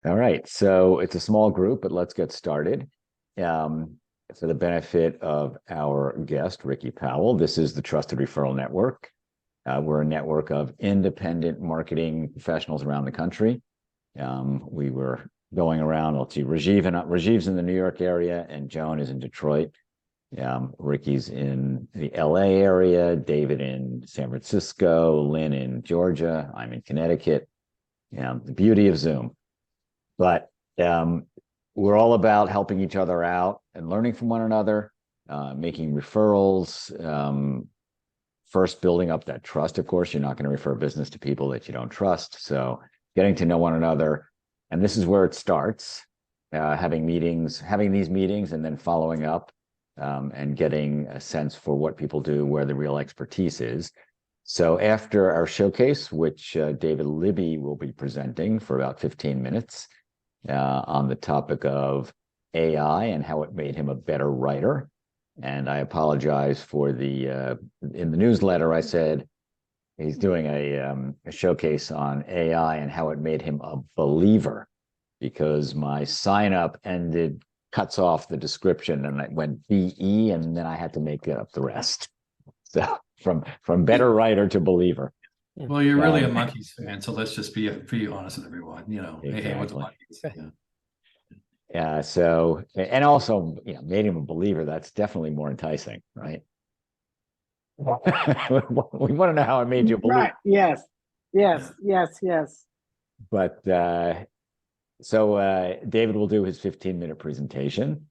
All right, so it's a small group, but let's get started. Um, for the benefit of our guest, Ricky Powell, this is the Trusted Referral Network. We're a network of independent marketing professionals around the country. We were going around, let's see, Rajiv's in the New York area, and Joan is in Detroit. Ricky's in the LA area, David in San Francisco, Lynn in Georgia, I'm in Connecticut. The beauty of Zoom. But we're all about helping each other out and learning from one another, making referrals, first building up that trust. Of course, you're not going to refer business to people that you don't trust. So getting to know one another. And this is where it starts, having these meetings and then following up and getting a sense for what people do, where the real expertise is. So after our showcase, which David Libby will be presenting for about 15 minutes, on the topic of AI and how it made him a better writer. And I apologize for in the newsletter, I said he's doing a showcase on AI and how it made him a believer, because my sign up cuts off the description and it went BE, and then I had to make up the rest. So from better writer to believer. Well, you're really a Monkeys fan, so let's just be honest with everyone. Exactly. Hey, what's Monkeys? Yeah. So, and also, made him a believer. That's definitely more enticing, right? We want to know how it made you a believer. Right. Yes. But so David will do his 15-minute presentation.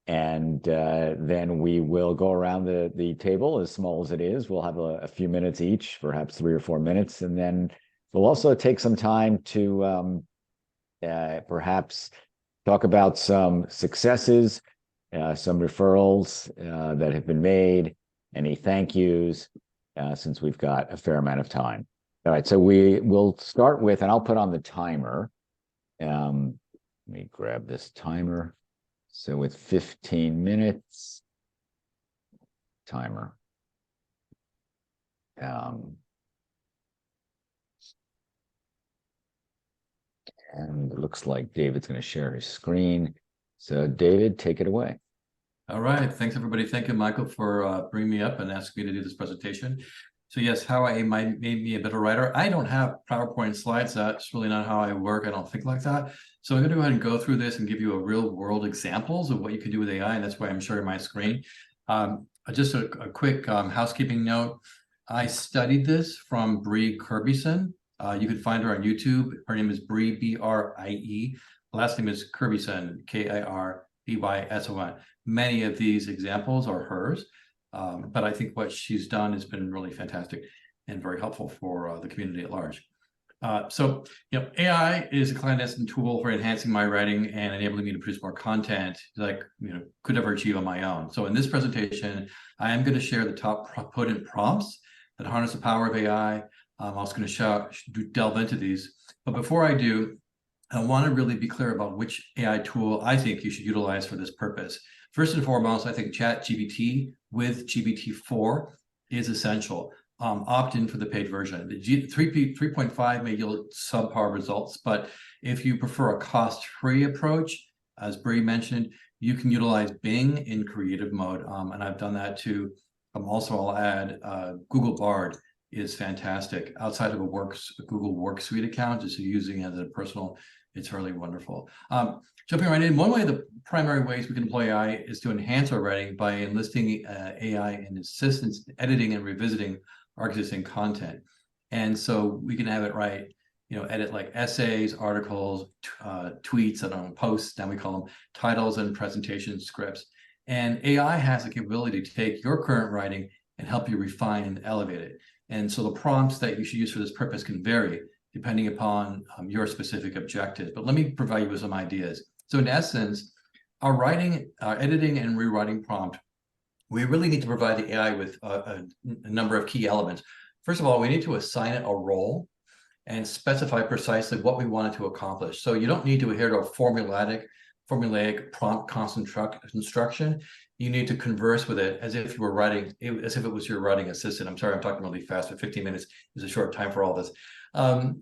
And then we will go around the table, as small as it is. We'll have a few minutes each, perhaps 3 or 4 minutes. And then we'll also take some time to perhaps talk about some successes, some referrals that have been made, any thank yous, since we've got a fair amount of time. All right, so we will start with, and I'll put on the timer. Let me grab this timer. So with 15 minutes, timer. And it looks like David's going to share his screen. So David, take it away. All right. Thanks, everybody. Thank you, Michael, for bringing me up and asking me to do this presentation. So yes, how AI made me a better writer. I don't have PowerPoint slides. That's really not how I work. I don't think like that. So I'm going to go ahead and go through this and give you a real world examples of what you can do with AI. And that's why I'm sharing my screen. Just a quick housekeeping note. I studied this from Bree Kirbyson. You can find her on YouTube. Her name is Bree, B-R-I-E. Last name is Kirbyson, K-I-R-B-Y-S-O-N. Many of these examples are hers. But I think what she's done has been really fantastic and very helpful for the community at large. So, AI is a clandestine tool for enhancing my writing and enabling me to produce more content like, could never achieve on my own. So in this presentation, I am going to share the top potent prompts that harness the power of AI. I'm also going to delve into these. But before I do, I want to really be clear about which AI tool I think you should utilize for this purpose. First and foremost, I think ChatGPT with GPT-4 is essential. Opt in for the paid version. The 3.5 may yield subpar results, but if you prefer a cost-free approach, as Bree mentioned, you can utilize Bing in creative mode, and I've done that too. Also, I'll add Google Bard is fantastic. Outside of a Google Work Suite account, just using it as a personal, it's really wonderful. Jumping right in, one way, the primary ways we can employ AI is to enhance our writing by enlisting AI and assistance, editing and revisiting our existing content. And so we can have it write, edit like essays, articles, tweets, posts, now we call them titles and presentation scripts. And AI has the capability to take your current writing and help you refine and elevate it. And so the prompts that you should use for this purpose can vary depending upon your specific objectives. But let me provide you with some ideas. So in essence, our writing, our editing and rewriting prompt, we really need to provide the AI with a number of key elements. First of all, we need to assign it a role and specify precisely what we want it to accomplish. So you don't need to adhere to a formulaic prompt construction. You need to converse with it as if you were writing, as if it was your writing assistant. I'm sorry, I'm talking really fast, but 15 minutes is a short time for all this.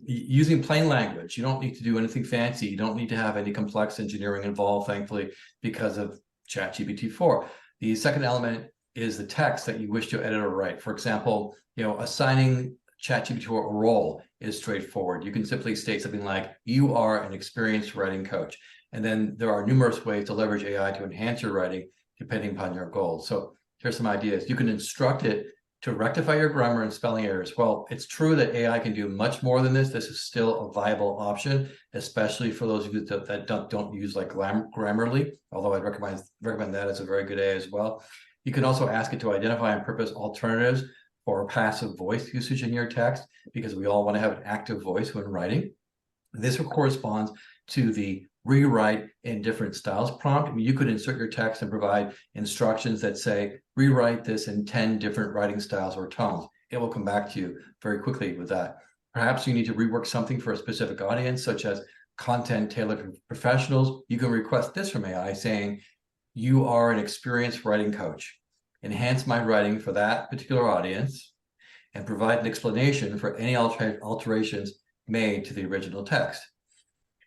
Using plain language. You don't need to do anything fancy. You don't need to have any complex engineering involved, thankfully, because of ChatGPT-4. The second element is the text that you wish to edit or write. For example, assigning ChatGPT a role is straightforward. You can simply state something like, you are an experienced writing coach. And then there are numerous ways to leverage AI to enhance your writing, depending upon your goals. So here's some ideas. You can instruct it to rectify your grammar and spelling errors. Well, it's true that AI can do much more than this. This is still a viable option, especially for those of you that don't use like Grammarly, although I'd recommend that as a very good AI as well. You can also ask it to identify and purpose alternatives for passive voice usage in your text, because we all want to have an active voice when writing. This corresponds to the rewrite in different styles prompt. I mean, you could insert your text and provide instructions that say, rewrite this in 10 different writing styles or tones. It will come back to you very quickly with that. Perhaps you need to rework something for a specific audience, such as content tailored for professionals. You can request this from AI saying, you are an experienced writing coach. Enhance my writing for that particular audience and provide an explanation for any alterations made to the original text.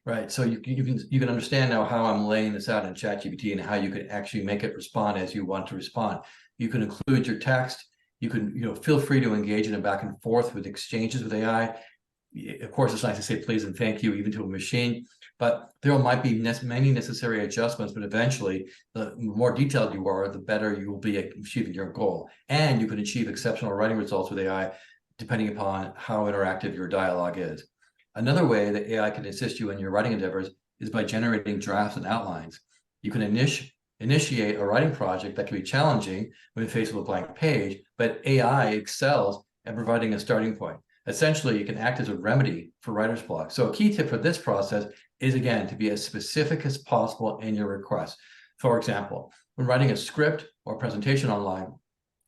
Right, so you can understand now how I'm laying this out in ChatGPT and how you can actually make it respond as you want to respond. You can include your text. You can feel free to engage in a back and forth with exchanges with AI. Of course, it's nice to say please and thank you even to a machine, but there might be many necessary adjustments. But eventually, the more detailed you are, the better you will be at achieving your goal, and you can achieve exceptional writing results with AI, depending upon how interactive your dialogue is. Another way that AI can assist you in your writing endeavors is by generating drafts and outlines. You can initiate a writing project that can be challenging when faced with a blank page, but AI excels at providing a starting point. Essentially, it can act as a remedy for writer's block. So a key tip for this process is, again, to be as specific as possible in your request. For example, when writing a script or presentation outline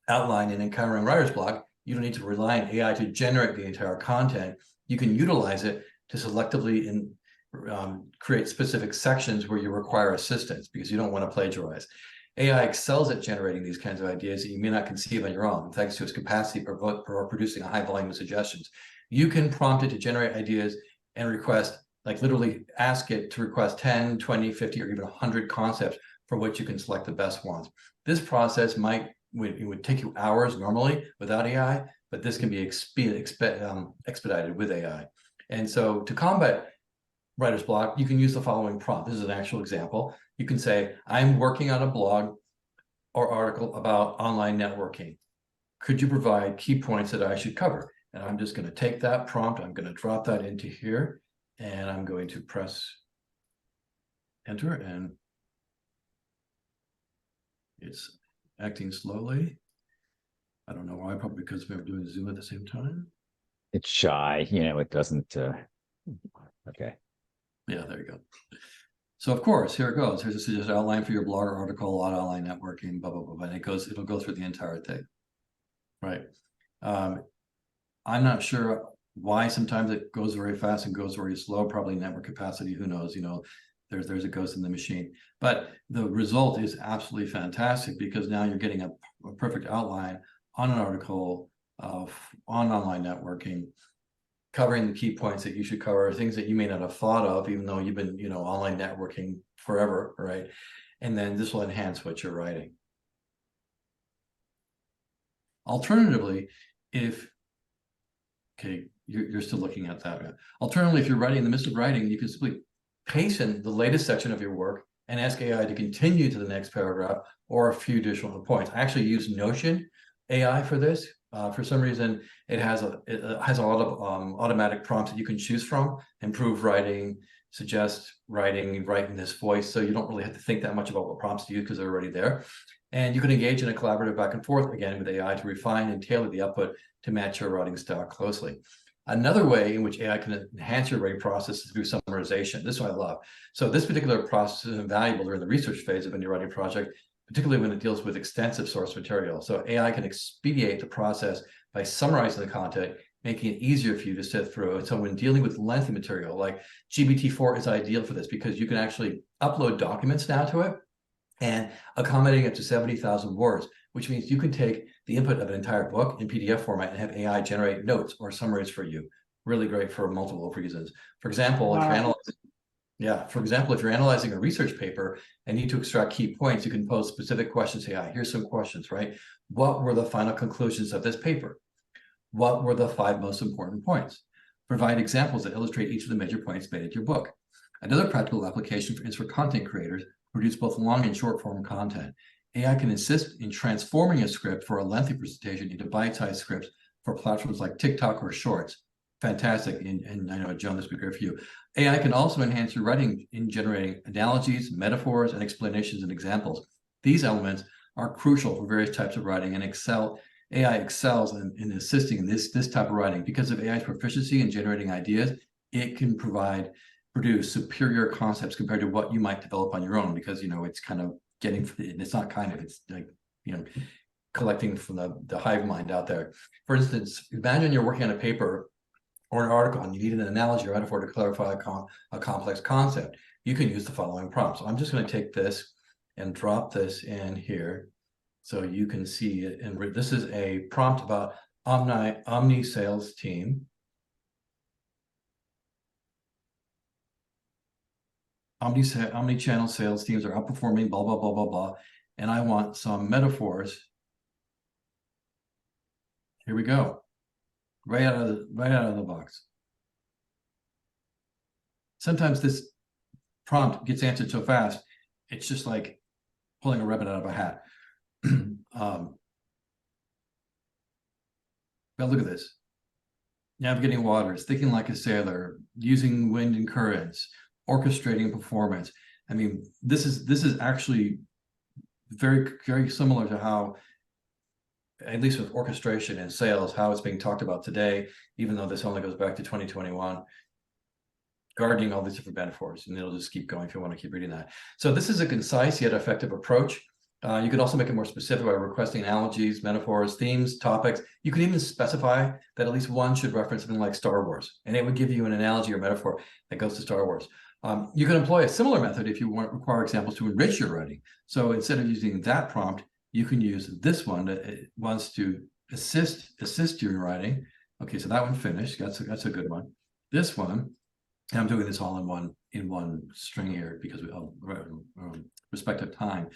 and encountering writer's block, you don't need to rely on AI to generate the entire content. You can utilize it to selectively create specific sections where you require assistance because you don't want to plagiarize. AI excels at generating these kinds of ideas that you may not conceive on your own, thanks to its capacity for producing a high volume of suggestions. You can prompt it to generate ideas and request, like literally ask it to request 10, 20, 50, or even 100 concepts from which you can select the best ones. This process would take you hours normally without AI, but this can be expedited with AI. And so to combat writer's block, you can use the following prompt. This is an actual example. You can say, I'm working on a blog or article about online networking. Could you provide key points that I should cover? And I'm just going to take that prompt. I'm going to drop that into here, and I'm going to press enter, and it's acting slowly. I don't know why, probably because we're doing Zoom at the same time. It's shy, it doesn't, okay. Yeah, there you go. So of course, here it goes. Here's a suggested outline for your blog or article on online networking, blah, blah, blah, and it'll go through the entire thing, right? I'm not sure why sometimes it goes very fast and goes very slow, probably network capacity, who knows, there's a ghost in the machine. But the result is absolutely fantastic because now you're getting a perfect outline on an article on online networking, covering the key points that you should cover, things that you may not have thought of, even though you've been, online networking forever, right? And then this will enhance what you're writing. Alternatively, you're still looking at that. Alternatively, if you're writing in the midst of writing, you can simply paste in the latest section of your work and ask AI to continue to the next paragraph or a few additional points. I actually use Notion AI for this. For some reason, it has a lot of automatic prompts that you can choose from: improve writing, suggest writing, write in this voice. So you don't really have to think that much about what prompts to use because they're already there. And you can engage in a collaborative back and forth, again, with AI to refine and tailor the output to match your writing style closely. Another way in which AI can enhance your writing process is through summarization. This one I love. So this particular process is invaluable during the research phase of any writing project, particularly when it deals with extensive source material. So AI can expedite the process by summarizing the content, making it easier for you to sift through. And so when dealing with lengthy material, like GPT-4 is ideal for this because you can actually upload documents now to it and accommodating up to 70,000 words, which means you can take the input of an entire book in PDF format and have AI generate notes or summaries for you Really great for multiple reasons. For example, if you're analyzing a research paper and need to extract key points, you can pose specific questions. Say, here's some questions, right? What were the final conclusions of this paper? What were the 5 most important points? Provide examples that illustrate each of the major points made in your book. Another practical application is for content creators who produce both long and short form content. AI can assist in transforming a script for a lengthy presentation into bite-sized scripts for platforms like TikTok or Shorts. Fantastic, and I know, Joan, this would be great for you. AI can also enhance your writing in generating analogies, metaphors, and explanations and examples. These elements are crucial for various types of writing, and AI excels in assisting in this type of writing. Because of AI's proficiency in generating ideas, it can produce superior concepts compared to what you might develop on your own, because, it's kind of it's like, collecting from the hive mind out there. For instance, imagine you're working on a paper or an article and you need an analogy or metaphor to clarify a complex concept. You can use the following prompt. So I'm just going to take this and drop this in here so you can see it. And this is a prompt about Omni sales team. Omni-channel sales teams are outperforming, blah, blah, blah, blah, blah. And I want some metaphors. Here we go. Right out of the box. Sometimes this prompt gets answered so fast, it's just like pulling a rabbit out of a hat. But look at this. Navigating waters, thinking like a sailor, using wind and currents, orchestrating performance. I mean, this is actually very, very similar to how, at least with orchestration and sales, how it's being talked about today, even though this only goes back to 2021, gardening all these different metaphors, and it'll just keep going if you want to keep reading that. So this is a concise yet effective approach. You could also make it more specific by requesting analogies, metaphors, themes, topics. You could even specify that at least one should reference something like Star Wars, and it would give you an analogy or metaphor that goes to Star Wars. You can employ a similar method if you require examples to enrich your writing. So instead of using that prompt, you can use this one that wants to assist you in writing. Okay, so that one finished. That's a good one. This one, and I'm doing this all in one string here because we all respective time.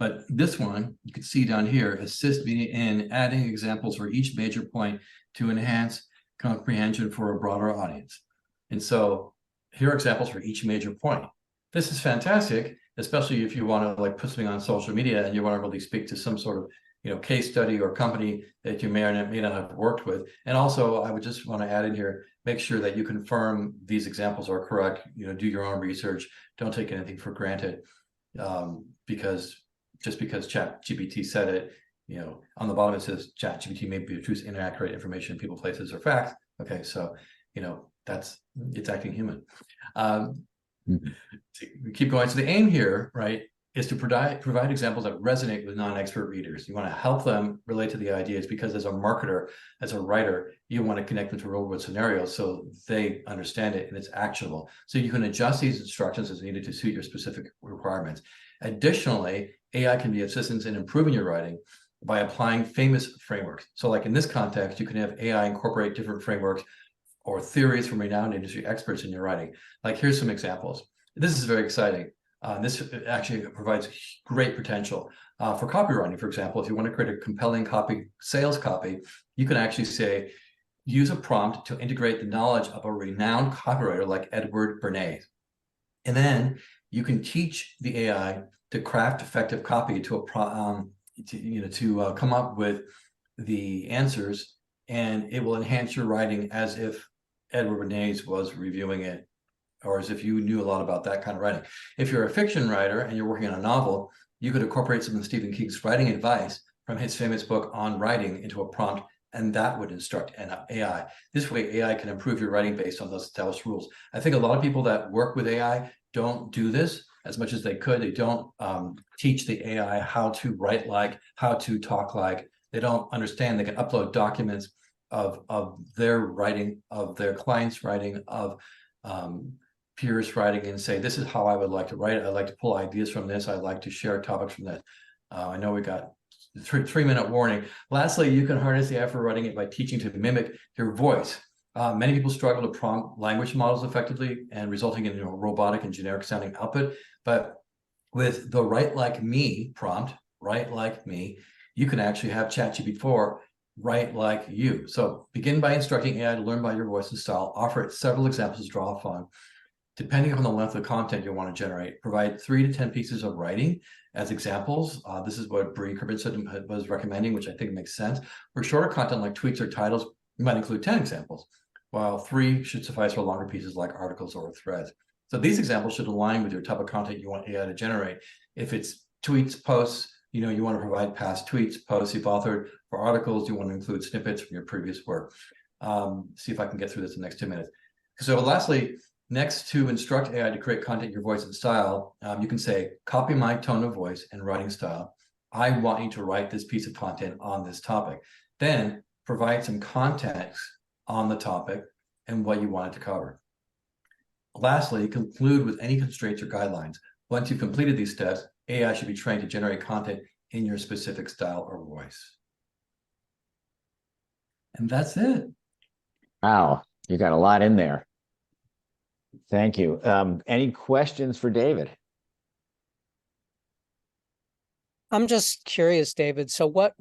But this one, you can see down here, assist me in adding examples for each major point to enhance comprehension for a broader audience. And so here are examples for each major point. This is fantastic, especially if you want to like put something on social media and you want to really speak to some sort of case study or company that you may or may not have worked with. And also, I would just want to add in here, make sure that you confirm these examples are correct. Do your own research. Don't take anything for granted, because just because ChatGPT said it, on the bottom it says ChatGPT may produce inaccurate information, people, places, or facts. Okay, so it's acting human. Keep going. So the aim here, right, is to provide examples that resonate with non-expert readers. You want to help them relate to the ideas, because as a marketer, as a writer, you want to connect them to real-world scenarios so they understand it and it's actionable. So you can adjust these instructions as needed to suit your specific requirements. Additionally, AI can be assistance in improving your writing by applying famous frameworks. So like in this context, you can have AI incorporate different frameworks or theories from renowned industry experts in your writing. Like here's some examples. This is very exciting. This actually provides great potential for copywriting. For example, if you want to create a compelling sales copy, you can actually say, use a prompt to integrate the knowledge of a renowned copywriter like Edward Bernays. And then you can teach the AI to craft effective copy to come up with the answers, and it will enhance your writing as if Edward Bernays was reviewing it, or as if you knew a lot about that kind of writing. If you're a fiction writer and you're working on a novel, you could incorporate some of Stephen King's writing advice from his famous book on writing into a prompt, and that would instruct an AI. This way, AI can improve your writing based on those established rules. I think a lot of people that work with AI don't do this as much as they could. They don't teach the AI how to write like, how to talk like. They don't understand they can upload documents of their writing, of their clients' writing, of peers' writing, and say, this is how I would like to write. I'd like to pull ideas from this. I'd like to share topics from this. I know we got three-minute warning. Lastly, you can harness the AI for writing it by teaching to mimic your voice. Many people struggle to prompt language models effectively and resulting in robotic and generic sounding output. But with the write like me prompt, write like me, you can actually have ChatGPT-4 write like you. So begin by instructing AI to learn by your voice and style, offer it several examples to draw upon. Depending on the length of content you want to generate, provide 3 to 10 pieces of writing as examples. This is what Bree Curbison was recommending, which I think makes sense. For shorter content like tweets or titles, you might include 10 examples, while 3 should suffice for longer pieces like articles or threads. So these examples should align with your type of content you want AI to generate. If it's tweets, posts, you want to provide past tweets, posts you've authored. For articles, you want to include snippets from your previous work. See if I can get through this in the next 2 minutes. So lastly, next to instruct AI to create content in your voice and style, you can say, copy my tone of voice and writing style. I want you to write this piece of content on this topic. Then provide some context on the topic and what you want it to cover. Lastly, conclude with any constraints or guidelines. Once you've completed these steps, AI should be trained to generate content in your specific style or voice. And that's it. Wow, you got a lot in there. Thank you. Any questions for David? I'm just curious, David. So what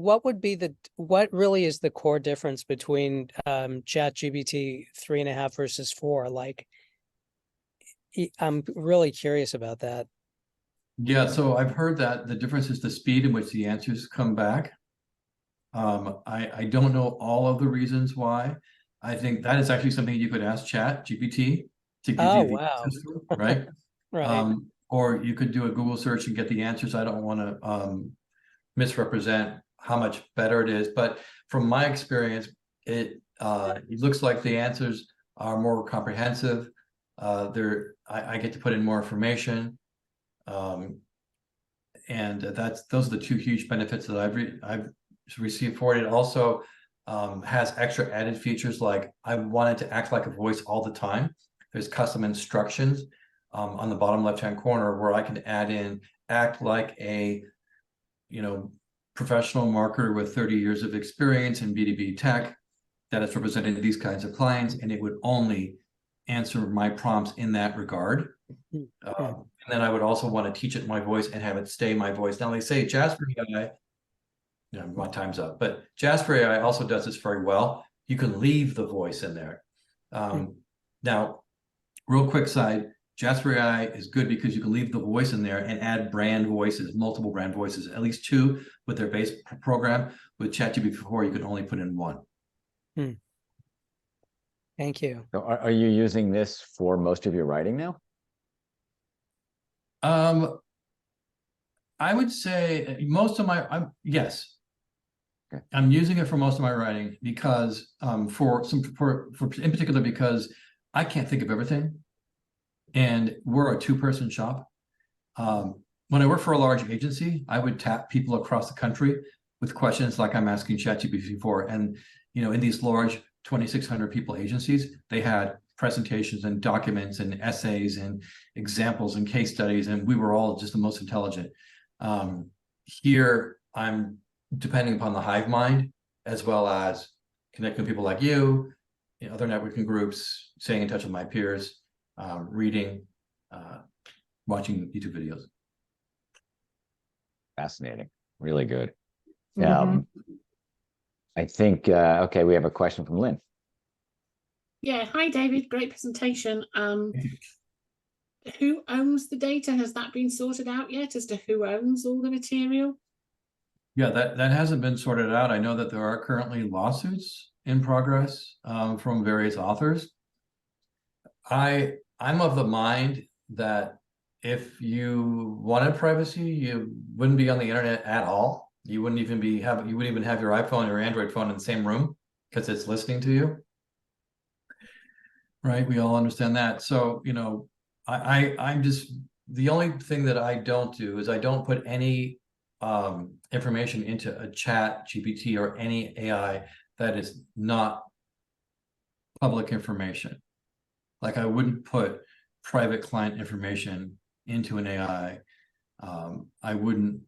really is the core difference between ChatGPT 3.5 versus 4? Like, I'm really curious about that. Yeah, so I've heard that the difference is the speed in which the answers come back. I don't know all of the reasons why. I think that is actually something you could ask ChatGPT to give Oh, you the wow. answers, right? Right. Or you could do a Google search and get the answers. I don't want to misrepresent how much better it is, but from my experience, it looks like the answers are more comprehensive. I get to put in more information, and those are the 2 huge benefits that I've received for it. It also has extra added features like I want it to act like a voice all the time. There's custom instructions on the bottom left-hand corner where I can add in act like a professional marketer with 30 years of experience in B2B tech that has represented these kinds of clients, and it would only answer my prompts in that regard. And then I would also want to teach it my voice and have it stay my voice. Now they say Jasper AI, my time's up, but Jasper AI also does this very well. You can leave the voice in there. Now, real quick side, Jasper AI is good because you can leave the voice in there and add brand voices, multiple brand voices, at least 2 with their base program. With ChatGPT-4, you can only put in 1. Thank you. So are you using this for most of your writing now? I would say most of my, yes. Okay. I'm using it for most of my writing because in particular because I can't think of everything. And we're a 2-person shop. When I work for a large agency, I would tap people across the country with questions like I'm asking ChatGPT for. And, in these large 2,600 people agencies, they had presentations and documents and essays and examples and case studies, and we were all just the most intelligent. Here, I'm depending upon the hive mind, as well as connecting with people like you, other networking groups, staying in touch with my peers, reading, watching YouTube videos. Fascinating. Really good. Mm-hmm. I think, okay, we have a question from Lynn. Yeah, hi David, great presentation. Who owns the data? Has that been sorted out yet as to who owns all the material? Yeah, that hasn't been sorted out. I know that there are currently lawsuits in progress from various authors. I'm of the mind that if you wanted privacy, you wouldn't be on the internet at all. You wouldn't even have your iPhone or Android phone in the same room because it's listening to you. Right? We all understand that. So, I'm just, the only thing that I don't do is I don't put any information into a ChatGPT or any AI that is not public information. Like I wouldn't put private client information into an AI. I would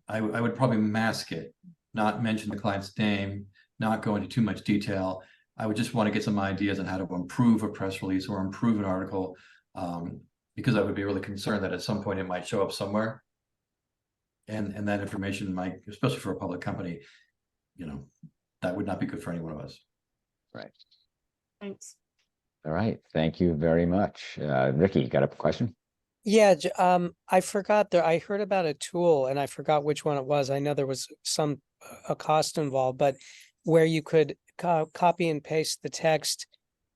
probably mask it, not mention the client's name, not go into too much detail. I would just want to get some ideas on how to improve a press release or improve an article, because I would be really concerned that at some point it might show up somewhere. And that information might, especially for a public company, that would not be good for any one of us. Right. Thanks. All right. Thank you very much. Ricky, you got a question? Yeah, I forgot there. I heard about a tool and I forgot which one it was. I know there was a cost involved, but where you could copy and paste the text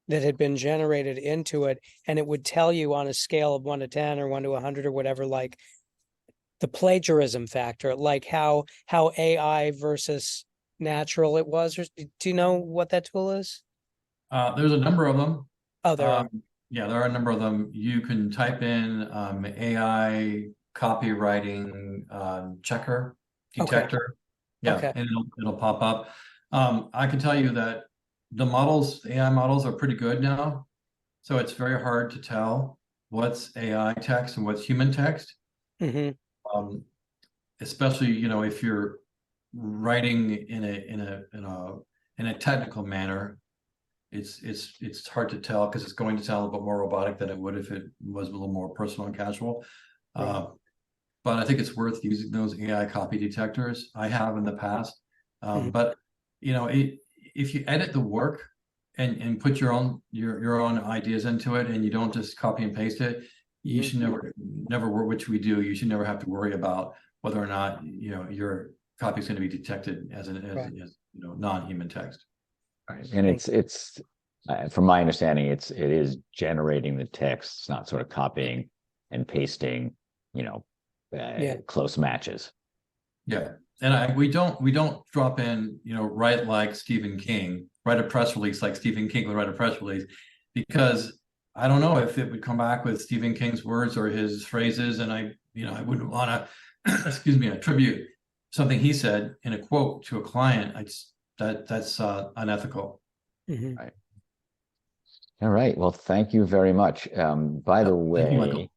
that had been generated into it, and it would tell you on a scale of 1 to 10 or 1 to 100 or whatever, like the plagiarism factor, like how AI versus natural it was. Or, do you know what that tool is? There's a number of them. Oh, there are. Yeah, there are a number of them. You can type in AI copywriting checker detector. Yeah, Okay. and it'll pop up. I can tell you that the AI models are pretty good now. So it's very hard to tell what's AI text and what's human text. Mm-hmm. Especially, if you're writing in a technical manner. It's hard to tell because it's going to sound a little bit more robotic than it would if it was a little more personal and casual. Right. But I think it's worth using those AI copy detectors. I have in the past. But if you edit the work and put your own ideas into it, and you don't just copy and paste it, you should never work, which we do. You should never have to worry about whether or not your copy is going to be detected as non-human text. Right. And it's from my understanding, it is generating the text. It's not sort of copying and pasting, close matches. Yeah. And we don't drop in, write like Stephen King, write a press release like Stephen King would write a press release, because I don't know if it would come back with Stephen King's words or his phrases. And I wouldn't want to, attribute something he said in a quote to a client. That's unethical. Mm-hmm. Right. All right. Well, thank you very much. By the way,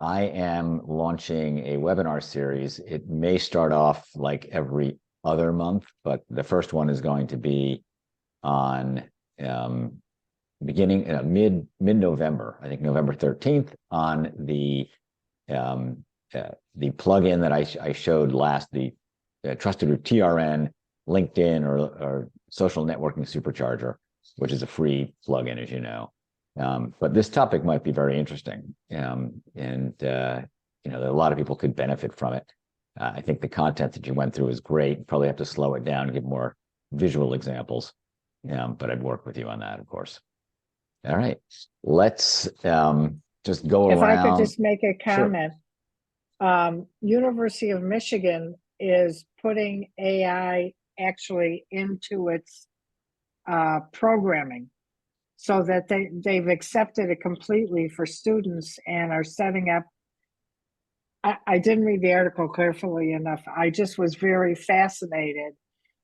I am launching a webinar series. It may start off like every other month, but the first one is going to be on beginning mid-November, I think November 13th, on the plugin that I showed last, the Trusted TRN LinkedIn or social networking supercharger, which is a free plugin, as you know. But this topic might be very interesting, and a lot of people could benefit from it. I think the content that you went through is great. You probably have to slow it down and give more visual examples, but I'd work with you on that, of course. All right, let's just go around. If I could just make a Sure. comment. University of Michigan is putting AI actually into its programming, so that they've accepted it completely for students and are setting up. I didn't read the article carefully enough. I just was very fascinated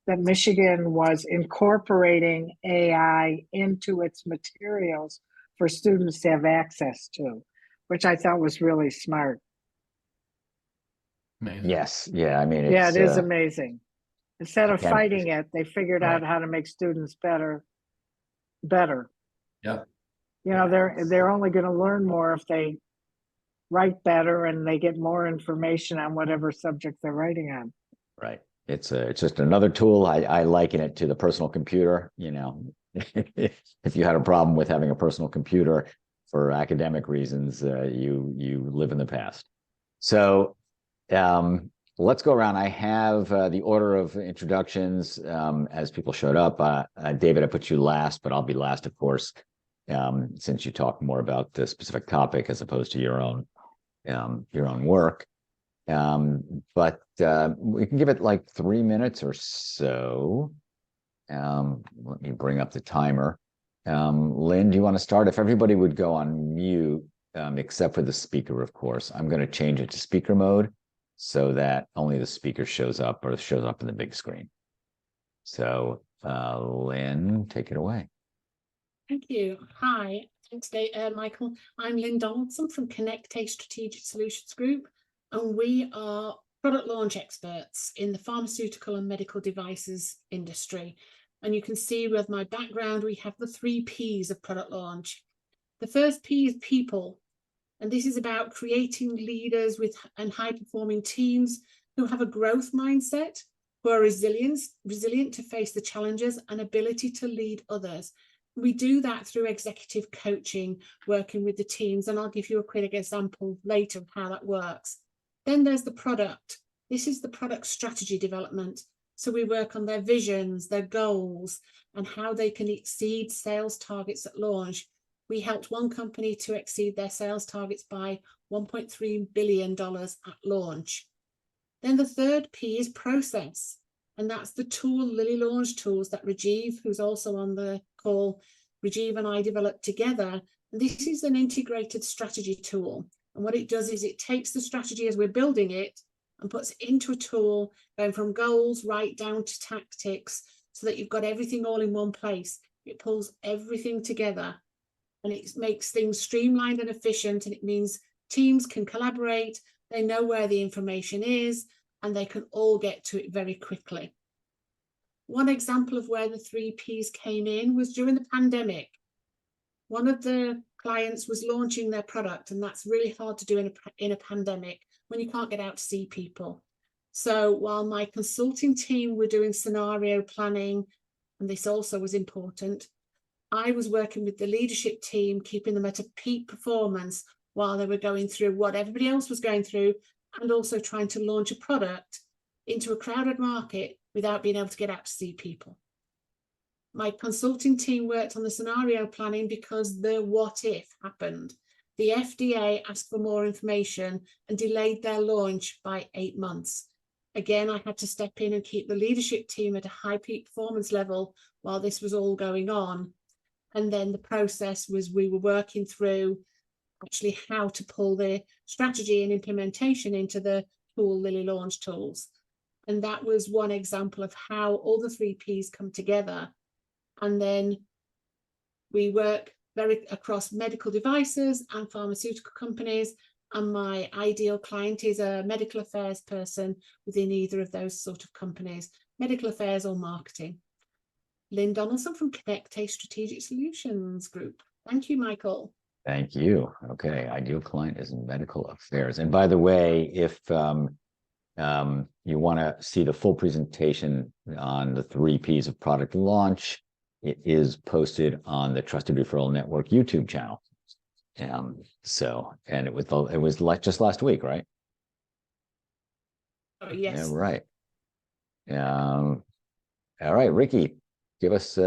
that Michigan was incorporating AI into its materials for students to have access to, which I thought was really smart. Amazing. Yes. Yeah. I mean, Yeah, it is amazing. Instead of fighting it, they figured out Right. how to make students better. Yeah. They're only going to learn more if they write better and they get more information on whatever subject they're writing on. Right. It's just another tool. I liken it to the personal computer. If you had a problem with having a personal computer for academic reasons, you live in the past. So let's go around. I have the order of introductions as people showed up. David, I put you last, but I'll be last, of course, since you talk more about the specific topic as opposed to your own work. But we can give it like 3 minutes or so. Let me bring up the timer. Lynn, do you want to start? If everybody would go on mute, except for the speaker, of course. I'm going to change it to speaker mode so that only the speaker shows up in the big screen. So Lynn, take it away. Thank you. Hi. Thanks, Michael. I'm Lynn Donaldson from Connect A Strategic Solutions Group, and we are product launch experts in the pharmaceutical and medical devices industry. And you can see with my background, we have the 3 Ps of product launch. The first P is people. And this is about creating leaders and high-performing teams who have a growth mindset, who are resilient to face the challenges and ability to lead others. We do that through executive coaching, working with the teams, and I'll give you a quick example later of how that works. Then there's the product. This is the product strategy development. So we work on their visions, their goals, and how they can exceed sales targets at launch. We helped one company to exceed their sales targets by $1.3 billion at launch. Then the third P is process. And that's the tool, Lily Launch Tools, that Rajiv, who's also on the call, Rajiv and I developed together. And this is an integrated strategy tool. And what it does is it takes the strategy as we're building it and puts it into a tool, going from goals right down to tactics, so that you've got everything all in one place. It pulls everything together and it makes things streamlined and efficient. And it means teams can collaborate, they know where the information is, and they can all get to it very quickly. One example of where the 3 Ps came in was during the pandemic. One of the clients was launching their product, and that's really hard to do in a pandemic when you can't get out to see people. So while my consulting team were doing scenario planning, and this also was important, I was working with the leadership team, keeping them at a peak performance while they were going through what everybody else was going through, and also trying to launch a product into a crowded market without being able to get out to see people. My consulting team worked on the scenario planning because the what if happened. The FDA asked for more information and delayed their launch by 8 months. Again, I had to step in and keep the leadership team at a high peak performance level while this was all going on. And then the process was we were working through actually how to pull the strategy and implementation into the tool, Lily Launch Tools. And that was one example of how all the 3 Ps come together. And then we work across medical devices and pharmaceutical companies. And my ideal client is a medical affairs person within either of those sort of companies, medical affairs or marketing. Lynn Donaldson from Connect a Strategic Solutions Group. Thank you, Michael. Thank you. Okay, ideal client is in medical affairs. And by the way, if you want to see the full presentation on the 3 Ps of product launch, it is posted on the Trusted Referral Network YouTube channel. And it was like just last week, right? Oh, yes. Yeah, right. All right, Ricky, give us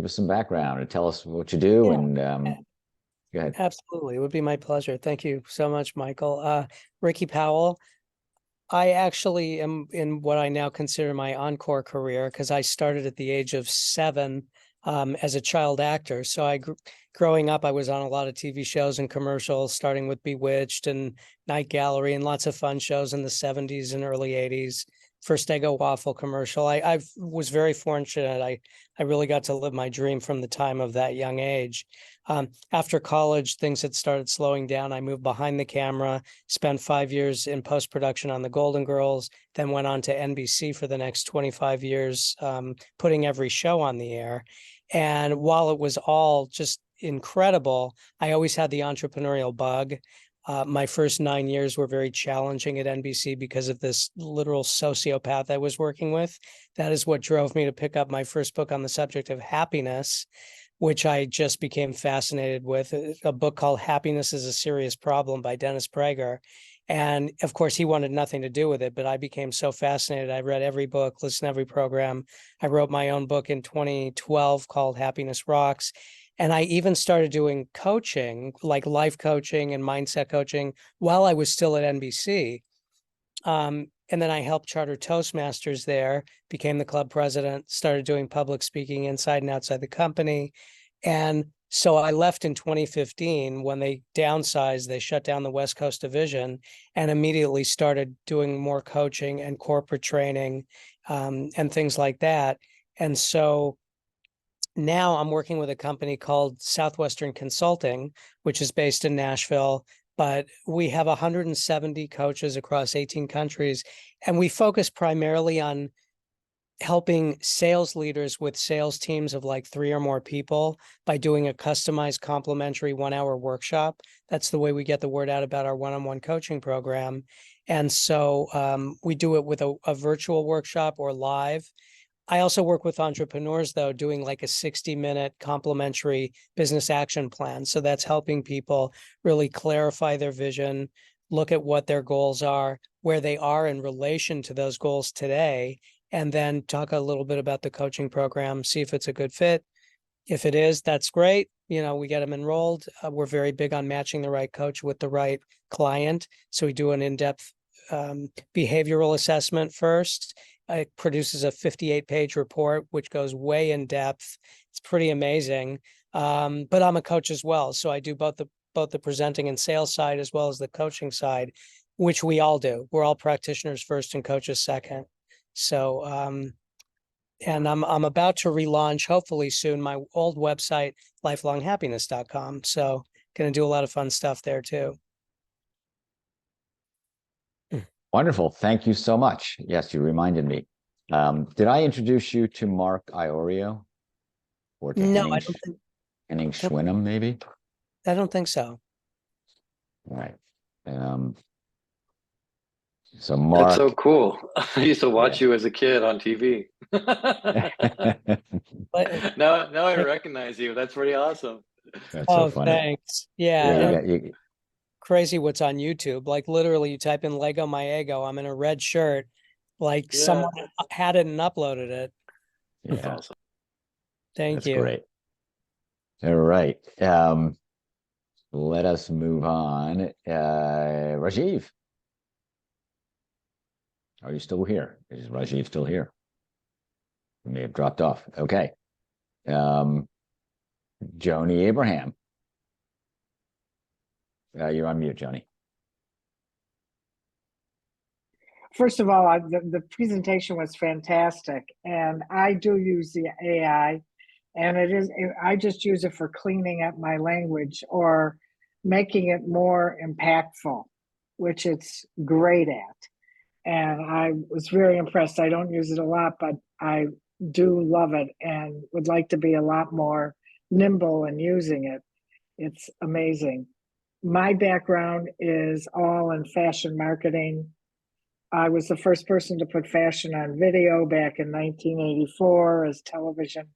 some background and tell us what you do. Yeah. And go ahead. Absolutely. It would be my pleasure. Thank you so much, Michael. Ricky Powell. I actually am in what I now consider my encore career, because I started at the age of 7 as a child actor. So growing up, I was on a lot of TV shows and commercials, starting with Bewitched and Night Gallery and lots of fun shows in the 70s and early 80s. First Eggo waffle commercial. I was very fortunate. I really got to live my dream from the time of that young age. After college, things had started slowing down. I moved behind the camera, spent 5 years in post-production on The Golden Girls, then went on to NBC for the next 25 years, putting every show on the air. And while it was all just incredible, I always had the entrepreneurial bug. My first 9 years were very challenging at NBC because of this literal sociopath I was working with. That is what drove me to pick up my first book on the subject of happiness, which I just became fascinated with, a book called Happiness is a Serious Problem by Dennis Prager. And of course, he wanted nothing to do with it, but I became so fascinated. I read every book, listened to every program. I wrote my own book in 2012 called Happiness Rocks. And I even started doing coaching, like life coaching and mindset coaching, while I was still at NBC. And then I helped charter Toastmasters there, became the club president, started doing public speaking inside and outside the company. And so I left in 2015 when they downsized, they shut down the West Coast division, and immediately started doing more coaching and corporate training and things like that. And so now I'm working with a company called Southwestern Consulting, which is based in Nashville, but we have 170 coaches across 18 countries, and we focus primarily on helping sales leaders with sales teams of like 3 or more people by doing a customized complimentary 1-hour workshop. That's the way we get the word out about our one-on-one coaching program. And so we do it with a virtual workshop or live. I also work with entrepreneurs, though, doing like a 60-minute complimentary business action plan. So that's helping people really clarify their vision, look at what their goals are, where they are in relation to those goals today, and then talk a little bit about the coaching program, see if it's a good fit. If it is, that's great. You know, we get them enrolled. We're very big on matching the right coach with the right client. So we do an in-depth behavioral assessment first. It produces a 58-page report, which goes way in depth. It's pretty amazing. But I'm a coach as well. So I do both the presenting and sales side as well as the coaching side, which we all do. We're all practitioners first and coaches second. So, and I'm about to relaunch, hopefully soon, my old website, lifelonghappiness.com. So going to do a lot of fun stuff there too. Wonderful. Thank you so much. Yes, you reminded me. Did I introduce you to Mark Iorio? Or to No, Henning Schwinnem, maybe? I don't think so. All right. So Mark. That's so cool. I used to watch Yeah. you as a kid on TV. But, now I recognize you. That's pretty awesome. That's so funny. Thanks. Yeah. Yeah, And crazy what's on YouTube. Like literally you type in Lego My Ego, I'm in a red shirt. Like someone had it and uploaded it. That's yeah. awesome. Thank That's you. great. All right. Let us move on. Rajiv. Are you still here? Is Rajiv still here? He may have dropped off. Okay. Joanie Abraham. You're on mute, Joanie. First of all, the presentation was fantastic, and I do use the AI, and I just use it for cleaning up my language or making it more impactful, which it's great at. And I was very impressed. I don't use it a lot, but I do love it and would like to be a lot more nimble in using it. It's amazing. My background is all in fashion marketing. I was the first person to put fashion on video back in 1984 as television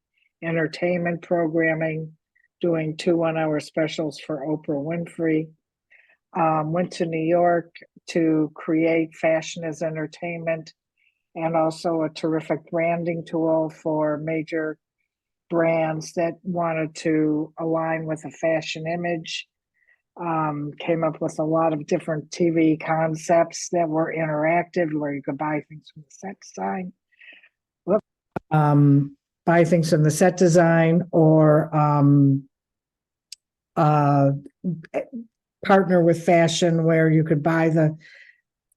entertainment programming, doing 2 1-hour specials for Oprah Winfrey. Went to New York to create fashion as entertainment and also a terrific branding tool for major brands that wanted to align with a fashion image. Came up with a lot of different TV concepts that were interactive, where you could buy things from the set design. Buy things from the set design or partner with fashion, where you could buy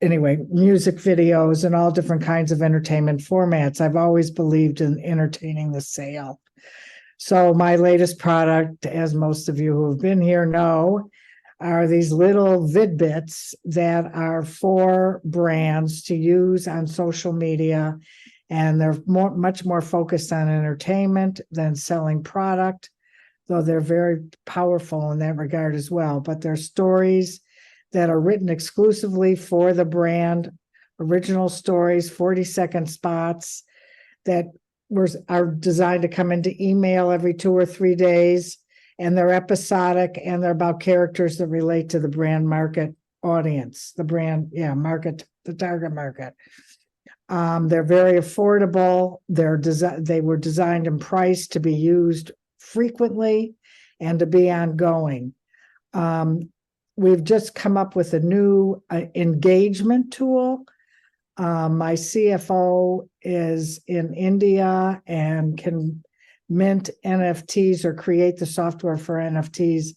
music videos and all different kinds of entertainment formats. I've always believed in entertaining the sale. So my latest product, as most of you who have been here know, are these little vidbits that are for brands to use on social media. And they're much more focused on entertainment than selling product, though they're very powerful in that regard as well. But they're stories that are written exclusively for the brand, original stories, 40-second spots that are designed to come into email every 2 or 3 days. And they're episodic, and they're about characters that relate to the brand market audience, the brand, market, the target market. They're very affordable. They were designed and priced to be used frequently and to be ongoing. We've just come up with a new engagement tool. My CFO is in India and can mint NFTs or create the software for NFTs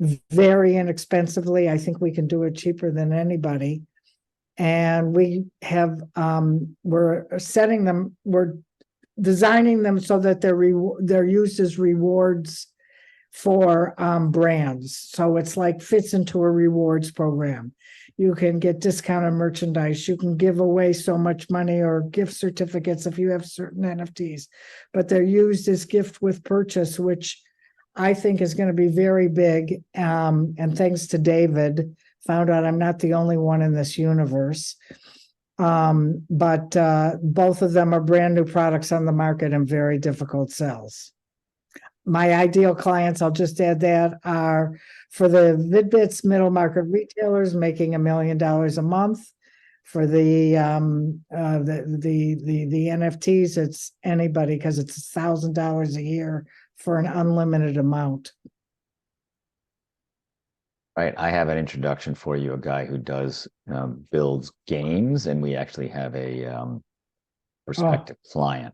very inexpensively. I think we can do it cheaper than anybody. And we have, we're designing them so that they're used as rewards for brands. So it's like fits into a rewards program. You can get discounted merchandise. You can give away so much money or gift certificates if you have certain NFTs, but they're used as gift with purchase, which I think is going to be very big. And thanks to David, found out I'm not the only one in this universe. But both of them are brand new products on the market and very difficult sells. My ideal clients, I'll just add that, are for the Vidbits middle market retailers making $1 million a month. For the NFTs, it's anybody because it's $1,000 a year for an unlimited amount. Right. I have an introduction for you, a guy who does builds games, and we actually have a prospective client.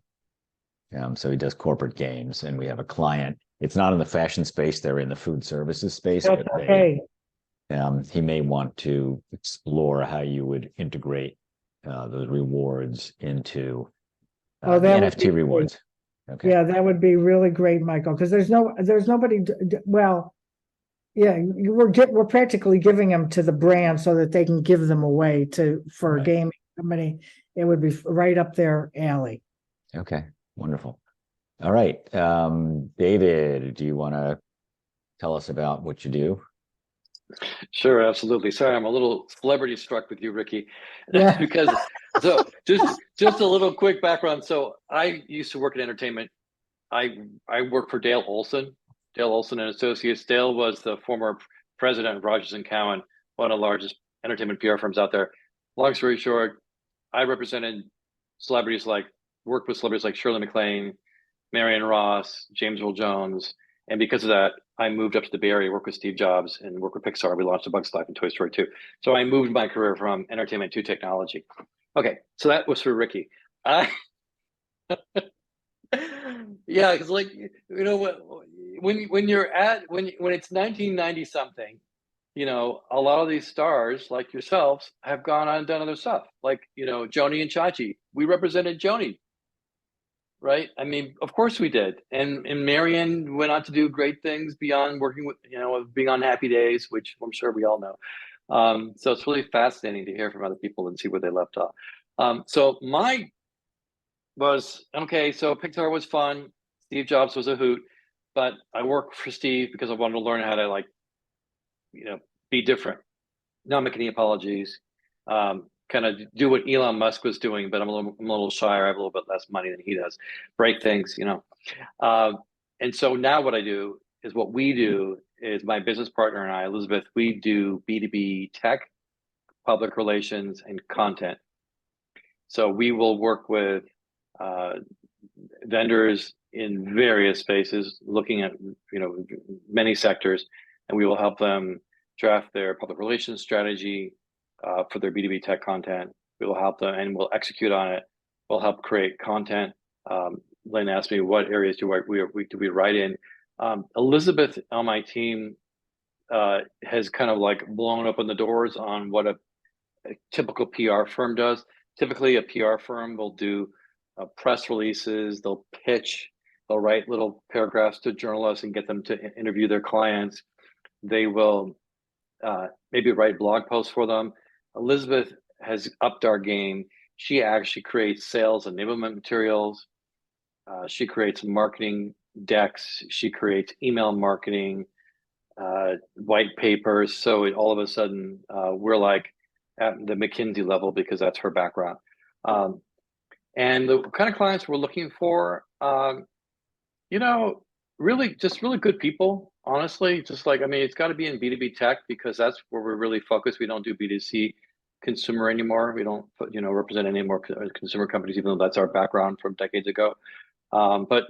So he does corporate games, and we have a client. It's not in the fashion space; they're in the food services space. That's But okay. he may want to explore how you would integrate those rewards into Oh, the that would NFT be rewards. Okay. Yeah, that would be really great, Michael, because there's nobody, well, yeah, we're practically giving them to the brand so that they can give them away for a Right. gaming company. It would be right up their alley. Okay. Wonderful. All right. David, do you want to tell us about what you do? Sure, absolutely. Sorry, I'm a little celebrity struck with you, Ricky, Yeah. because so just a little quick background. So I used to work in entertainment. I worked for Dale Olson and Associates. Dale was the former president of Rogers and Cowan, one of the largest entertainment PR firms out there. Long story short, I represented worked with celebrities like Shirley MacLaine, Marion Ross, James Earl Jones. And because of that, I moved up to the Bay Area, worked with Steve Jobs, and worked with Pixar. We launched A Bug's Life and Toy Story 2. So I moved my career from entertainment to technology. Okay, so that was for Ricky. Yeah, because when it's 1990 something, a lot of these stars like yourselves have gone on and done other stuff. Like Joanie and Chachi, we represented Joanie. Right. I mean, of course we did. And Marion went on to do great things beyond working with, being on Happy Days, which I'm sure we all know. So it's really fascinating to hear from other people and see where they left off. So my was, okay, so Pixar was fun. Steve Jobs was a hoot, but I worked for Steve because I wanted to learn how to be different. Not make any apologies. Kind of do what Elon Musk was doing, but I'm a little shyer. I have a little bit less money than he does. Break things, And so now what I do is what we do is my business partner and I, Elizabeth, we do B2B tech, public relations, and content. So we will work with vendors in various spaces, looking at many sectors, and we will help them draft their public relations strategy for their B2B tech content. We will help them and we'll execute on it. We'll help create content. Lynn asked me what areas do we write in. Elizabeth on my team has kind of blown open the doors on what a typical PR firm does. Typically, a PR firm will do press releases, they'll pitch, they'll write little paragraphs to journalists and get them to interview their clients. They will maybe write blog posts for them. Elizabeth has upped our game. She actually creates sales enablement materials. She creates marketing decks. She creates email marketing, white papers. So all of a sudden, we're like at the McKinsey level because that's her background. And the kind of clients we're looking for, really good people, honestly. It's got to be in B2B tech because that's where we're really focused. We don't do B2C consumer anymore. We don't, represent any more consumer companies, even though that's our background from decades ago. But,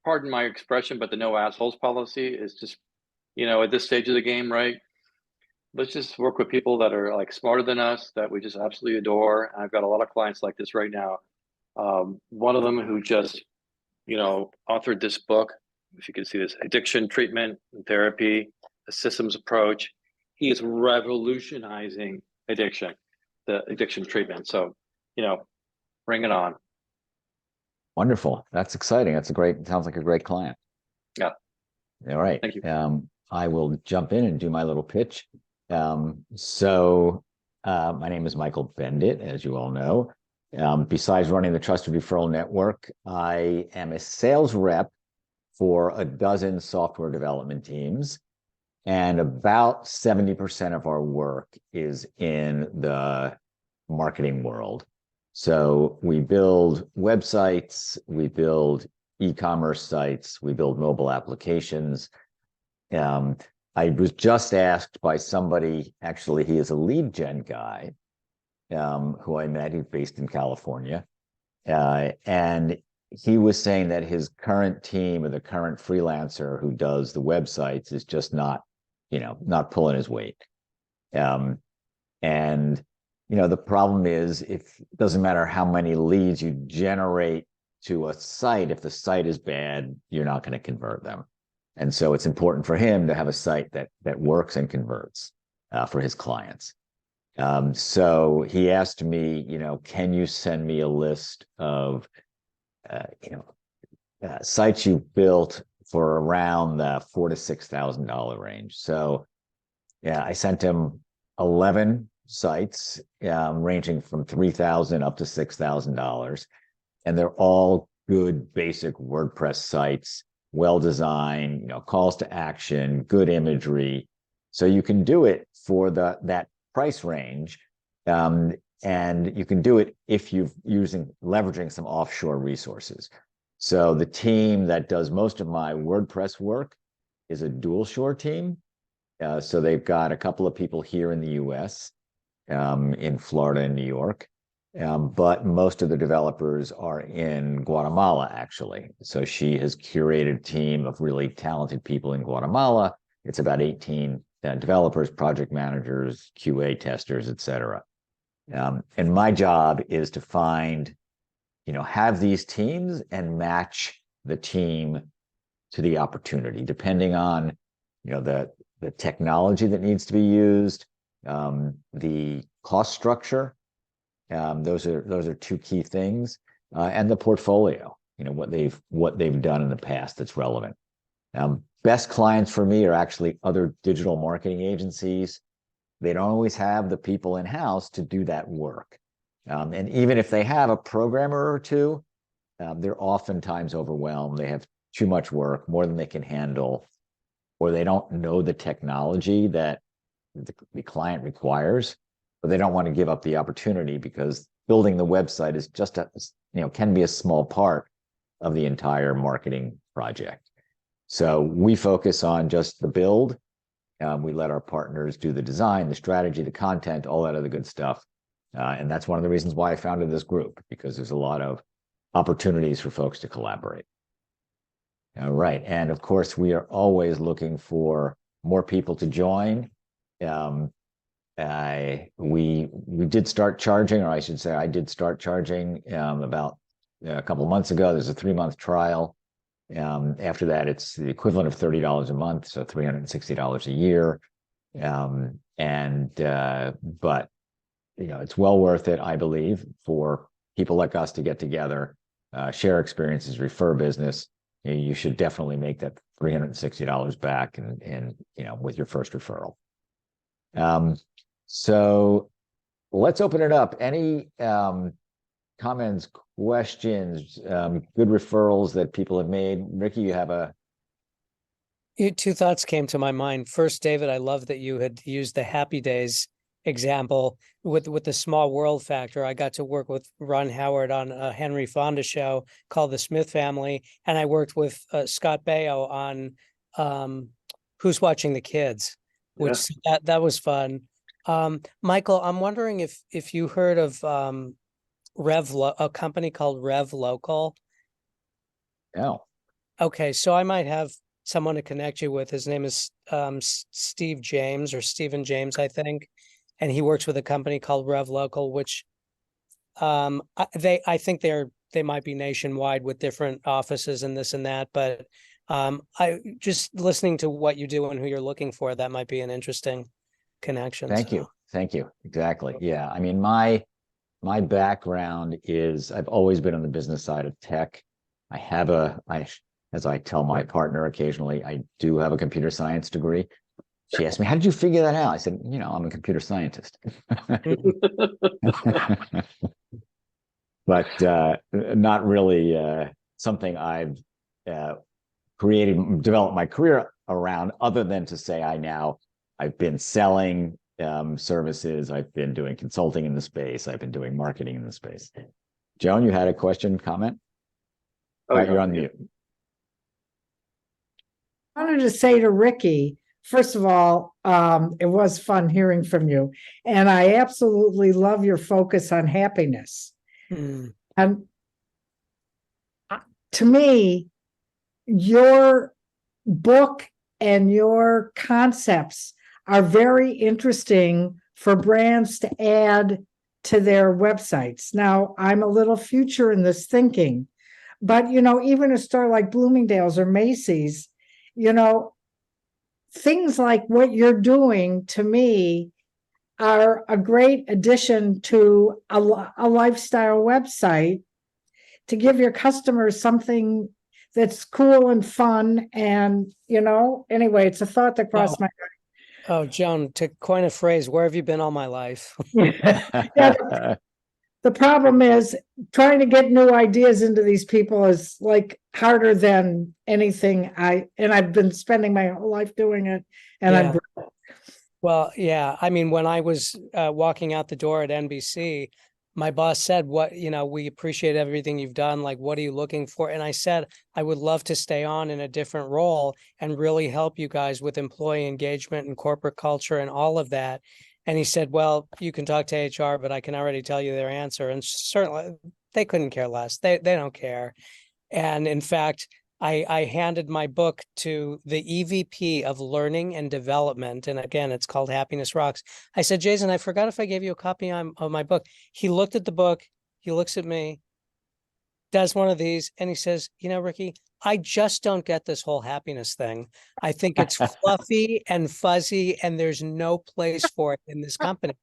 pardon my expression, but the no assholes policy is just, at this stage of the game, right? Let's just work with people that are smarter than us, that we just absolutely adore. And I've got a lot of clients like this right now. One of them who just, authored this book, if you can see this, Addiction Treatment and Therapy, a Systems Approach. He is revolutionizing the addiction treatment. So, bring it on. Wonderful. That's exciting. Sounds like a great client. Yeah. All right. Thank you. I will jump in and do my little pitch. My name is Michael Bendit, as you all know. Besides running the Trusted Referral Network, I am a sales rep for a dozen software development teams. And about 70% of our work is in the marketing world. So we build websites, we build e-commerce sites, we build mobile applications. I was just asked by somebody, actually, he is a lead gen guy who I met, he's based in California. And he was saying that his current team or the current freelancer who does the websites is just not pulling his weight. And, the problem is, if it doesn't matter how many leads you generate to a site, if the site is bad, you're not going to convert them. And so it's important for him to have a site that works and converts for his clients. So he asked me, can you send me a list of, sites you built for around the $4,000 to $6,000 range. So yeah, I sent him 11 sites ranging from $3,000 up to $6,000. And they're all good basic WordPress sites, well-designed, calls to action, good imagery. So you can do it for that price range. And you can do it if you're leveraging some offshore resources. So the team that does most of my WordPress work is a dual shore team. So they've got a couple of people here in the US, in Florida and New York. But most of the developers are in Guatemala, actually. So she has curated a team of really talented people in Guatemala. It's about 18 developers, project managers, QA testers, et cetera. And my job is to find, have these teams and match the team to the opportunity, depending on, the technology that needs to be used, the cost structure. Those are two key things, and the portfolio. What they've done in the past that's relevant. Best clients for me are actually other digital marketing agencies. They don't always have the people in-house to do that work. And even if they have a programmer or two, they're oftentimes overwhelmed. They have too much work, more than they can handle, or they don't know the technology that the client requires, but they don't want to give up the opportunity because building the website is just can be a small part of the entire marketing project. So we focus on just the build. We let our partners do the design, the strategy, the content, all that other good stuff. And that's one of the reasons why I founded this group, because there's a lot of opportunities for folks to collaborate. All right. And of course, we are always looking for more people to join. We did start charging, or I should say I did start charging about a couple of months ago. There's a 3-month trial. After that, it's the equivalent of $30 a month, so $360 a year. But it's well worth it, I believe, for people like us to get together, share experiences, refer business. You should definitely make that $360 back, and with your first referral. So let's open it up. Any comments, questions, good referrals that people have made? Ricky, you have two thoughts came to my mind. First, David, I love that you had used the Happy Days example with the small world factor. I got to work with Ron Howard on a Henry Fonda show called The Smith Family, and I worked with Scott Baio on Who's Watching the Kids, which that was fun. Michael, I'm wondering if you heard of a company called Rev Local. No. Okay, so I might have someone to connect you with. His name is Steve James, or Stephen James, I think, and he works with a company called Rev Local, which I think they might be nationwide with different offices and this and that. But I just listening to what you do and who you're looking for, that might be an interesting connection. Thank you. Exactly. Yeah. I mean, my background is I've always been on the business side of tech. I have as I tell my partner occasionally, I do have a computer science degree. She asked me, how did you figure that out? I said, I'm a computer scientist. But not really something I've developed my career around, other than to say I've been selling services, I've been doing consulting in the space, I've been doing marketing in the space. Joan, you had a question, comment? Oh, You're on mute. I wanted to say to Ricky, first of all, it was fun hearing from you. And I absolutely love your focus on happiness. And to me, your book and your concepts are very interesting for brands to add to their websites. Now, I'm a little future in this thinking, but even a store like Bloomingdale's or Macy's, things like what you're doing to me are a great addition to a lifestyle website to give your customers something that's cool and fun. And, anyway, it's a thought that crossed my mind. Oh, Joan, to coin a phrase, where have you been all my life? Yeah, the problem is trying to get new ideas into these people is like harder than anything. I've been spending my whole life doing it, and Yeah. I'm. Well, yeah. I mean, when I was walking out the door at NBC, my boss said, we appreciate everything you've done. Like, what are you looking for? And I said, I would love to stay on in a different role and really help you guys with employee engagement and corporate culture and all of that. And he said, well, you can talk to HR, but I can already tell you their answer. And certainly they couldn't care less. They don't care. And in fact, I handed my book to the EVP of Learning and Development. And again, it's called Happiness Rocks. I said, Jason, I forgot if I gave you a copy of my book. He looked at the book. He looks at me, does one of these, and he says, Ricky, I just don't get this whole happiness thing. I think it's fluffy and fuzzy, and there's no place for it in this company.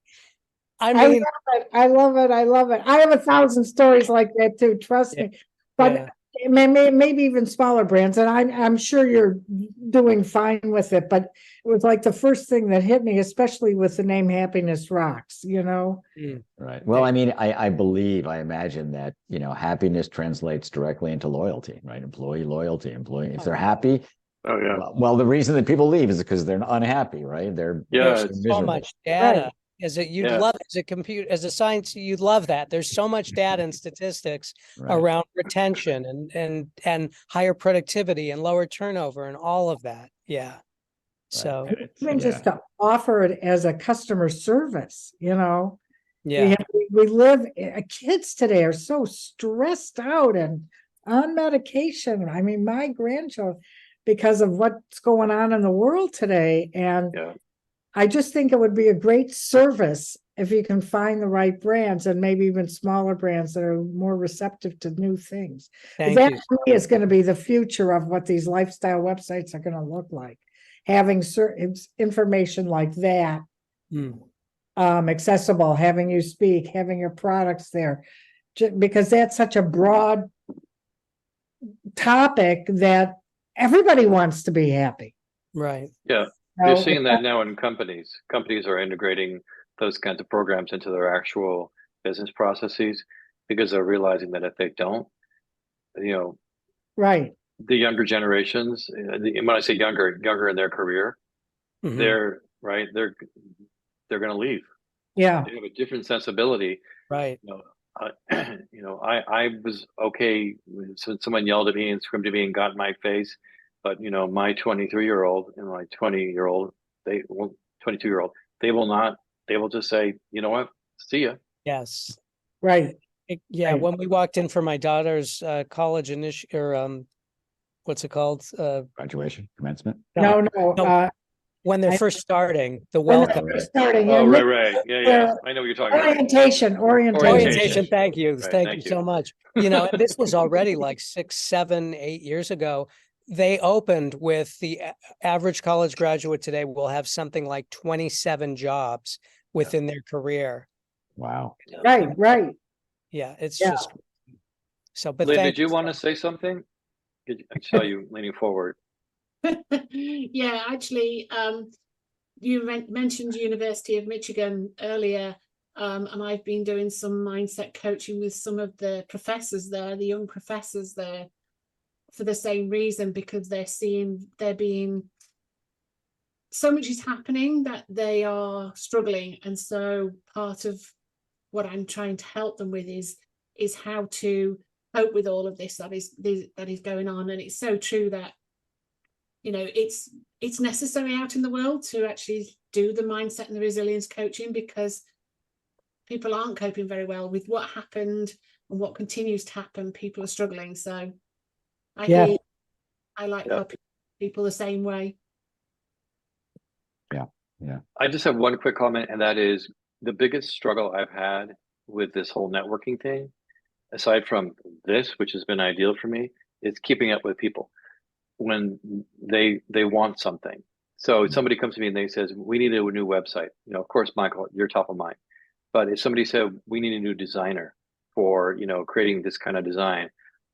I mean, I love it. I have 1,000 stories like that too. Trust me. But maybe even smaller brands, and I'm sure you're doing fine with it. But it was like the first thing that hit me, especially with the name Happiness Rocks. Right. Well, I mean, I imagine that happiness translates directly into loyalty, right? Employee loyalty. If they're happy. Oh yeah. Well, the reason that people leave is because they're unhappy, right? There's so much data. Right. Love as a science, you'd love that. There's so much data and statistics around retention and higher productivity and lower turnover and all of that. Yeah. So even just to offer it as a customer service, yeah. We live, kids today are so stressed out and on medication. I mean, my grandchildren, because of what's going on in the world today. And I just think it would be a great service if you can find the right brands, and maybe even smaller brands that are more receptive to new things. That to me is going to be the future of what these lifestyle websites are going to look like. Having certain information like that accessible, having you speak, having your products there, because that's such a broad topic that everybody wants to be happy. Right. Yeah. You're seeing that now in companies. Companies are integrating those kinds of programs into their actual business processes because they're realizing that if they don't, right, the younger generations, when I say younger in their career, they're going to leave. Yeah, they have a different sensibility. Right. I was okay when someone yelled at me and screamed at me and got in my face. But my 23-year-old and my 22-year-old, they will just say, you know what, see ya. Yes. Right. Yeah. Right. When we walked in for my daughter's college what's it called? Graduation, commencement. No. When they're first starting, the welcome. Oh, right. Yeah. I know what you're talking about. Orientation. Thank you. Right, Thank you so much. And this was already like 6, 7, 8 years ago. They opened with the average college graduate today will have something like 27 jobs within their career. Wow. Right. Yeah, it's just so. But Lynn, did you want to say something? I saw you leaning forward. Yeah, actually, you mentioned University of Michigan earlier, and I've been doing some mindset coaching with some of the professors there, the young professors there, for the same reason, because they're being, so much is happening that they are struggling. And so part of what I'm trying to help them with is how to cope with all of this that is going on. And it's so true that, you know, it's necessary out in the world to actually do the mindset and the resilience coaching, because people aren't coping very well with what happened and what continues to happen. People are struggling. So I hear, I like helping people the same way. Yeah. I just have one quick comment, and that is the biggest struggle I've had with this whole networking thing, aside from this, which has been ideal for me, is keeping up with people when they want something. So somebody comes to me and they says, we need a new website. You know, of course, Michael, you're top of mind. But if somebody said, we need a new designer for, you know, creating this kind of design,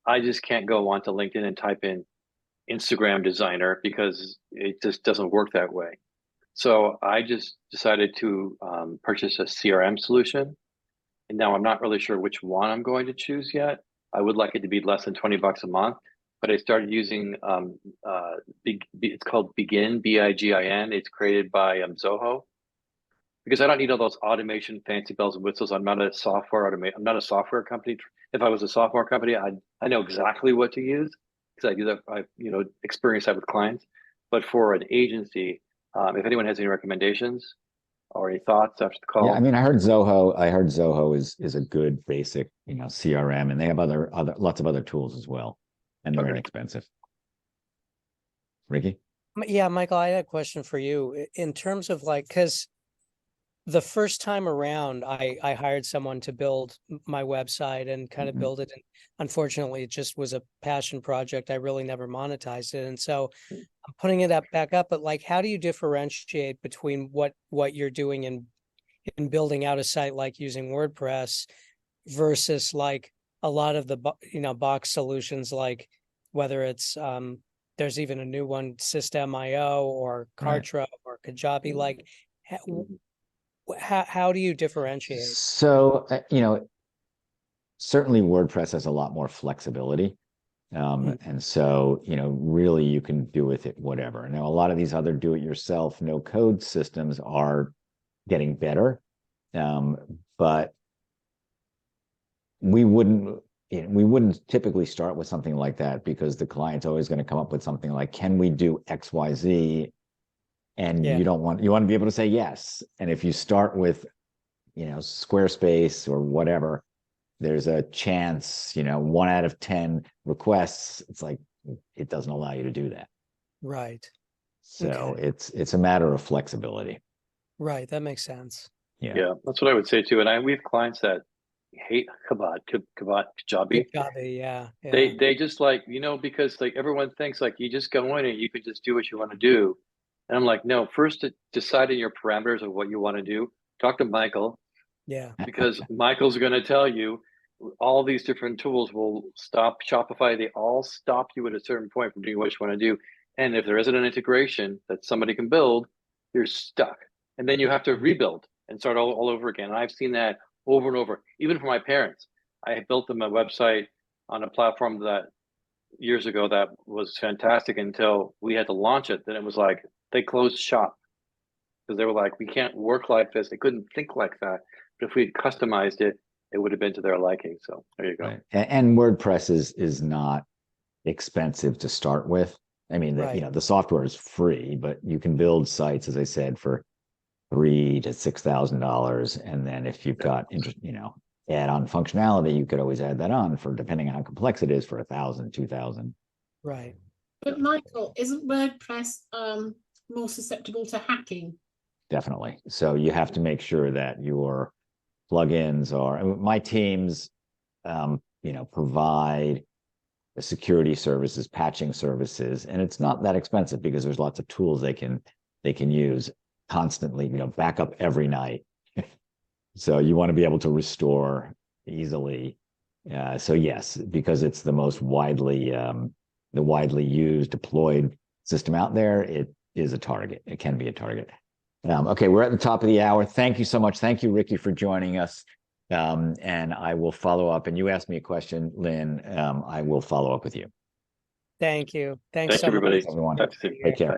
I just can't go onto LinkedIn and type in Instagram designer, because it just doesn't work that way. So I just decided to purchase a CRM solution. And now I'm not really sure which one I'm going to choose yet. I would like it to be less than $20 a month, but I started using, it's called Begin, B-I-G-I-N. It's created by Zoho, because I don't need all those automation, fancy bells and whistles. I'm not a software company. If I was a software company, I know exactly what to use, because I do that. I experience that with clients. But for an agency, if anyone has any recommendations or any thoughts after the call. Yeah, I mean, I heard Zoho is a good basic, CRM, and they have other lots of other tools as well, and they're inexpensive. Ricky? Yeah, Michael, I had a question for you in terms of because the first time around, I hired someone to build my website and kind of build it. And unfortunately, it just was a passion project. I really never monetized it. And so I'm putting it back up. But how do you differentiate between what you're doing in building out a site, like using WordPress, versus a lot of the, box solutions, like whether it's, there's even a new one, System.io or Kartra or Kajabi, how do you differentiate? So, certainly WordPress has a lot more flexibility. And so, really you can do with it whatever. Now, a lot of these other do-it-yourself, no-code systems are getting better. But we wouldn't typically start with something like that, because the client's always going to come up with something like, can we do XYZ? And you want to be able to say yes. And if you start with, Squarespace or whatever, there's a chance, 1 out of 10 requests, it's like, it doesn't allow you to do that. Right. So it's a matter of flexibility. Right. That makes sense. Yeah, that's what I would say too. And we have clients that hate Kajabi. Yeah. They just because everyone thinks you just go in and you can just do what you want to do. And I'm like, no, first decide on your parameters of what you want to do. Talk to Michael. Yeah. Because Michael's going to tell you all these different tools will stop Shopify. They all stop you at a certain point from doing what you want to do. And if there isn't an integration that somebody can build, you're stuck. And then you have to rebuild and start all over again. And I've seen that over and over, even for my parents. I built them a website on a platform that years ago that was fantastic until we had to launch it. Then it was like they closed shop, because they were like, we can't work like this. They couldn't think like that. But if we had customized it, it would have been to their liking. So there you go. Right. And WordPress is not expensive to start with. I mean, the software is free, but you can build sites, as I said, for $3,000 to $6,000. And then if you've got add-on functionality, you could always add that on for, depending on how complex it is, for $1,000, $2,000. Right. But Michael, isn't WordPress more susceptible to hacking? Definitely. So you have to make sure that your plugins are. My teams, provide the security services, patching services, and it's not that expensive, because there's lots of tools they can use constantly. Back up every night. So you want to be able to restore easily. So yes, because it's the most widely the widely used deployed system out there, it is a target. It can be a target. Okay, we're at the top of the hour. Thank you so much. Thank you, Ricky, for joining us. And I will follow up. And you asked me a question, Lynn. I will follow up with you. Thank you. Thanks Thanks, so much. everybody. Everyone, Talk to you soon. take care.